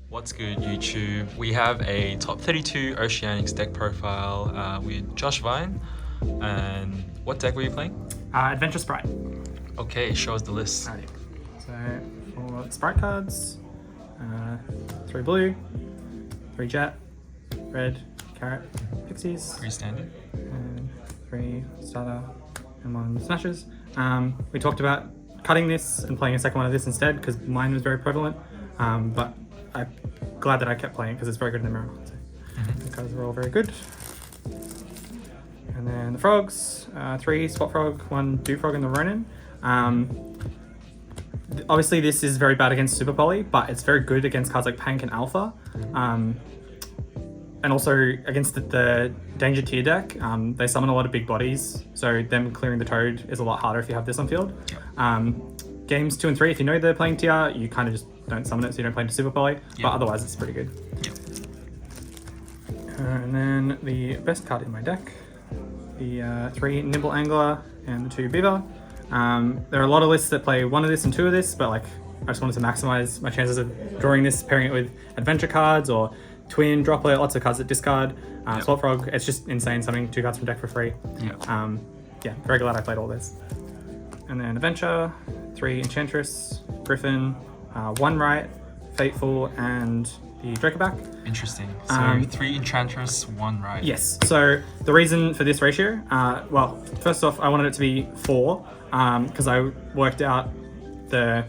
What's good, YouTube? We have a top 32 Oceanics deck profile with Josh Vine. And what deck were you playing? Adventure Sprite. Okay, show us the list. Alrighty. So for Sprite cards, 3 blue, 3 jet, red, carrot, pixies, Pretty standard. and 3 starter, and 1 smashes. We talked about cutting this and playing a second one of this instead because mine was very prevalent. But I'm glad that I kept playing it because it's very good in the mirror. So the cards are all very good. And then the frogs, 3 spot frog, 1 dew frog, and the Ronin. Obviously this is very bad against Super Poly, but it's very good against cards like Pank and Alpha. And also against the Danger Tier deck, they summon a lot of big bodies, so them clearing the Toad is a lot harder if you have this on field. Games 2 and 3, if you know they're playing Tier, you kind of just don't summon it, so you don't play into Super Poly, but otherwise it's pretty good. And then the best card in my deck, the 3 Nimble Angler and the 2 Beaver. There are a lot of lists that play 1 of this and 2 of this, but like I just wanted to maximize my chances of drawing this, pairing it with adventure cards or Twin, Droplet, lots of cards that discard. Swap Frog, it's just insane summoning 2 cards from deck for free. Yeah, very glad I played all this. And then Adventure, 3 Enchantress, Griffin, 1 Riot, Fateful, and the Dracoback. Interesting. So 3 Enchantress, 1 Riot. Yes, so the reason for this ratio, well, first off, I wanted it to be 4, because I worked out the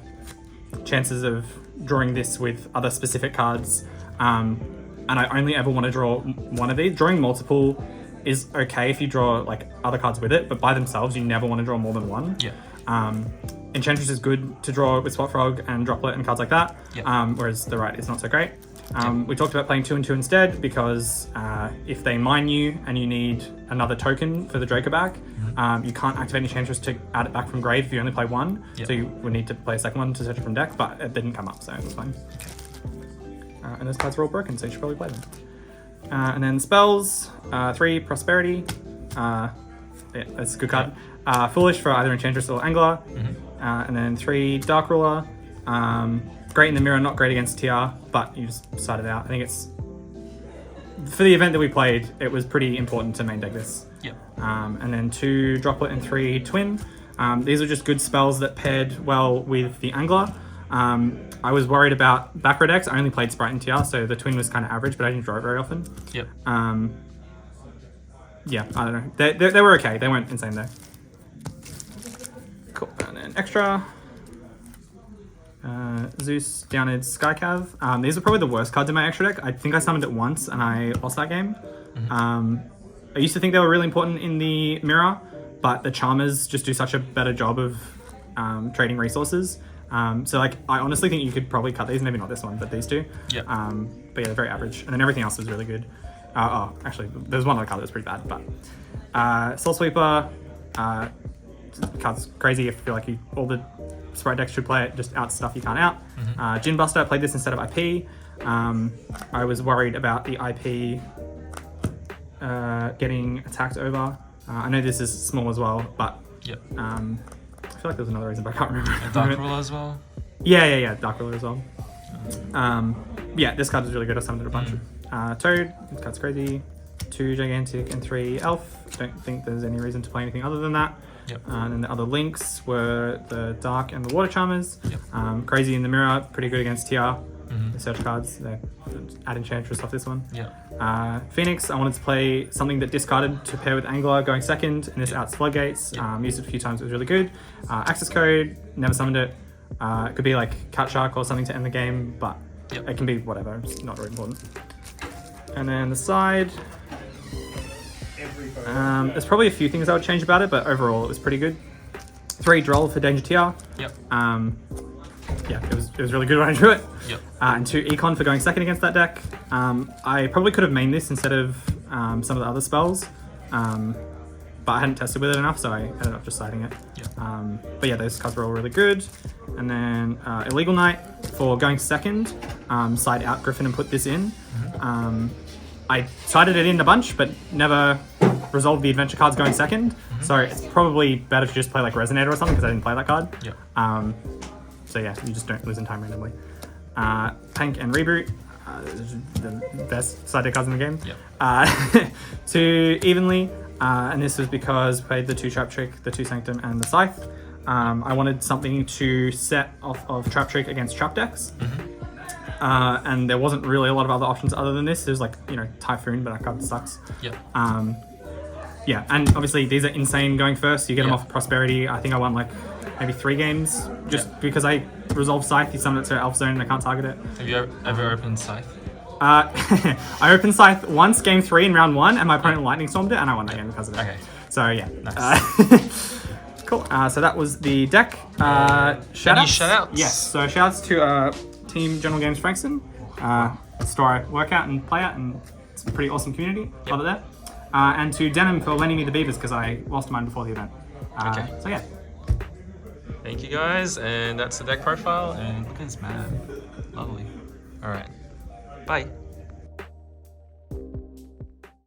chances of drawing this with other specific cards, and I only ever want to draw 1 of these. Drawing multiple is okay if you draw like other cards with it, but by themselves you never want to draw more than 1. Enchantress is good to draw with Swap Frog and Droplet and cards like that, whereas the Right is not so great. We talked about playing 2 and 2 instead because if they mine you and you need another token for the Dracoback, you can't activate Enchantress to add it back from grave if you only play 1, so you would need to play a second one to search it from deck, but it didn't come up, so it was fine. And those cards are all broken, so you should probably play them. And then spells, 3 Prosperity, yeah, that's a good card. Foolish for either Enchantress or Angler, and then 3 Dark Ruler, great in the mirror, not great against TR, but you just decided out. I think it's, for the event that we played, it was pretty important to main deck this. And then 2 Droplet and 3 Twin. These are just good spells that paired well with the Angler. I was worried about back row decks. I only played Sprite and TR, so the Twin was kind of average, but I didn't draw it very often. Yeah, I don't know. They were okay. They weren't insane though. Cool. And then extra. Zeus, Downed, Skycav. These are probably the worst cards in my extra deck. I think I summoned it once and I lost that game. I used to think they were really important in the mirror, but the Charmers just do such a better job of trading resources. So like, I honestly think you could probably cut these, maybe not this one, but these 2. But yeah, they're very average. And then everything else is really good. Actually, there's one other card that was pretty bad, but Soul Sweeper, card's crazy. I feel like all the Sprite decks should play it, just out stuff you can't out. Gin Buster, I played this instead of IP. I was worried about the IP getting attacked over. I know this is small as well, but I feel like there's another reason, but I can't remember. And Dark Ruler as well? Yeah, Dark Ruler as well. Yeah, this card is really good. I summoned it a bunch. Toad, this card's crazy. 2 Gigantic and 3 Elf. Don't think there's any reason to play anything other than that. And then the other links were the Dark and the Water Charmers. Crazy in the mirror, pretty good against TR. The search cards, they add Enchantress off this one. Phoenix, I wanted to play something that discarded to pair with Angler going second, and this outs Floodgates. Used it a few times, it was really good. Access code, never summoned it. It could be like Cat Shark or something to end the game, but it can be whatever, it's not very important. And then the side, there's probably a few things I would change about it, but overall it was pretty good. 3 Droll for Danger TR. Yeah, it was really good when I drew it. And 2 Econ for going second against that deck. I probably could have mained this instead of some of the other spells, but I hadn't tested with it enough, so I ended up just siding it. But yeah, those cards were all really good. And then Illegal Knight for going second, side out Griffin and put this in. I sided it in a bunch, but never resolved the adventure cards going second. So it's probably better to just play like Resonator or something because I didn't play that card. So yeah, you just don't lose in time randomly. Tank and Reboot. the best side deck cards in the game. Yep. 2 evenly, and this was because we played the 2 Trap Trick, the 2 Sanctum, and the Scythe. I wanted something to set off of Trap Trick against trap decks. And there wasn't really a lot of other options other than this. There's like, Typhoon, but that card sucks. Yep. Yeah, and obviously these are insane going first. You get them off Prosperity. I think I won like maybe 3 games just because I resolved Scythe. He summoned it to Elf Zone and I can't target it. Have you ever opened Scythe? I opened Scythe once, game 3 in round 1, and my opponent Lightning Stormed it, and I won that game because of it. Okay. So yeah. Nice. Cool. So that was the deck. Shoutouts? shoutouts? Yes. So shoutouts to Team General Games Frankston. Store I work out and play at, and it's a pretty awesome community. Love it there. And to Denim for lending me the beavers because I lost mine before the event. Okay. So yeah. Thank you guys, and that's the deck profile. And look at this man, lovely. All right, bye.